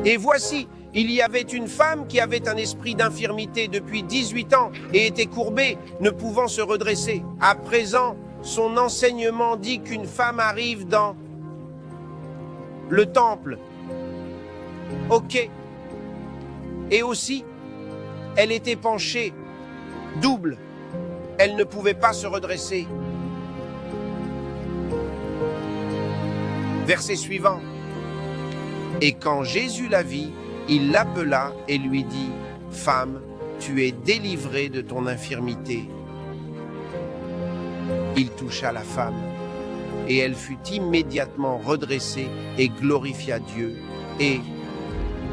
Et voici, il y avait une femme qui avait un esprit d'infirmité depuis 18 ans et était courbée, ne pouvant se redresser. À présent, son enseignement dit qu'une femme arrive dans le temple. Ok. Et aussi, elle était penchée, double. Elle ne pouvait pas se redresser. Verset suivant. Et quand Jésus la vit, il l'appela et lui dit, « Femme, tu es délivrée de ton infirmité. » Il toucha la femme, et elle fut immédiatement redressée et glorifia Dieu. Et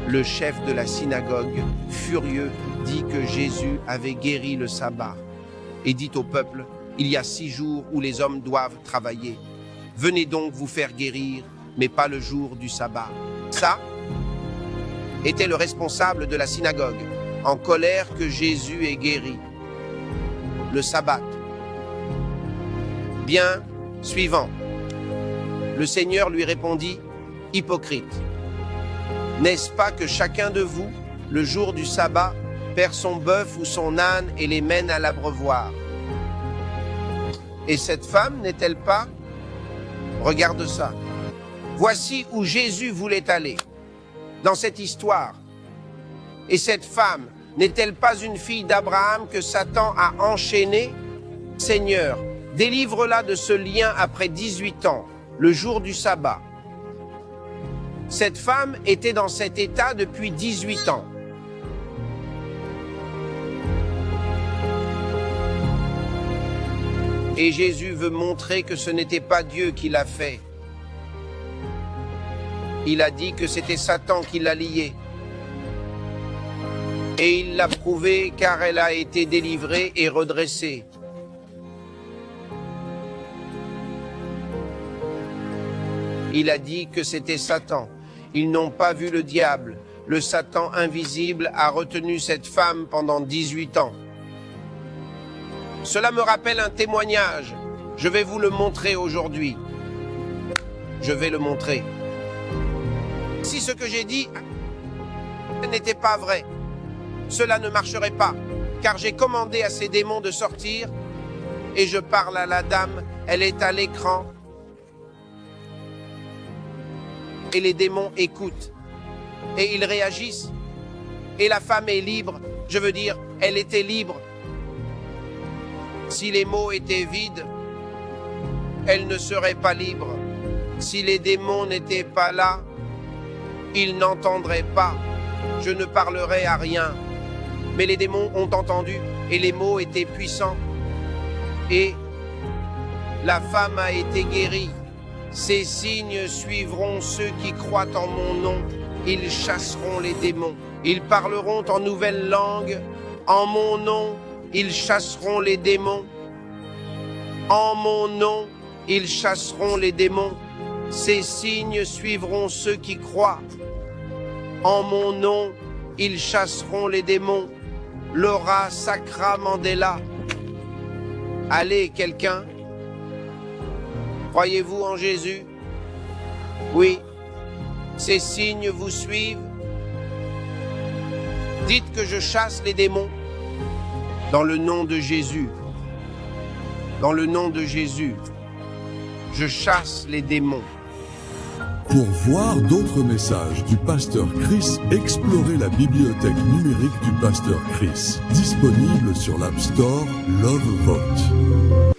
le chef de la synagogue, furieux, dit que Jésus avait guéri le sabbat. Et dit au peuple, « Il y a 6 jours où les hommes doivent travailler. Venez donc vous faire guérir, mais pas le jour du sabbat. » Ça était le responsable de la synagogue, en colère que Jésus ait guéri. Le sabbat. Bien, suivant. Le Seigneur lui répondit, « Hypocrite, n'est-ce pas que chacun de vous, le jour du sabbat, perd son bœuf ou son âne et les mène à l'abreuvoir? Et cette femme n'est-elle pas? Regarde ça. Voici où Jésus voulait aller, dans cette histoire. Et cette femme, n'est-elle pas une fille d'Abraham que Satan a enchaînée? Seigneur, délivre-la de ce lien après 18 ans, le jour du sabbat. Cette femme était dans cet état depuis 18 ans. Et Jésus veut montrer que ce n'était pas Dieu qui l'a fait. Il a dit que c'était Satan qui l'a liée. Et il l'a prouvé car elle a été délivrée et redressée. Il a dit que c'était Satan. Ils n'ont pas vu le diable. Le Satan invisible a retenu cette femme pendant 18 ans. Cela me rappelle un témoignage. Je vais vous le montrer aujourd'hui. Je vais le montrer. Si ce que j'ai dit n'était pas vrai, cela ne marcherait pas, car j'ai commandé à ces démons de sortir et je parle à la dame, elle est à l'écran et les démons écoutent et ils réagissent et la femme est libre, je veux dire, elle était libre. Si les mots étaient vides, elle ne serait pas libre. Si les démons n'étaient pas là, ils n'entendraient pas. Je ne parlerai à rien. Mais les démons ont entendu et les mots étaient puissants. Et la femme a été guérie. Ces signes suivront ceux qui croient en mon nom. Ils chasseront les démons. Ils parleront en nouvelle langue. En mon nom, ils chasseront les démons. En mon nom, ils chasseront les démons. Ces signes suivront ceux qui croient. En mon nom, ils chasseront les démons. Laura Sacra Mandela. Allez, quelqu'un? Croyez-vous en Jésus? Oui. Ces signes vous suivent. Dites que je chasse les démons. Dans le nom de Jésus. Dans le nom de Jésus. Je chasse les démons. Pour voir d'autres messages du pasteur Chris, explorez la bibliothèque numérique du pasteur Chris, disponible sur l'App Store Love Vote.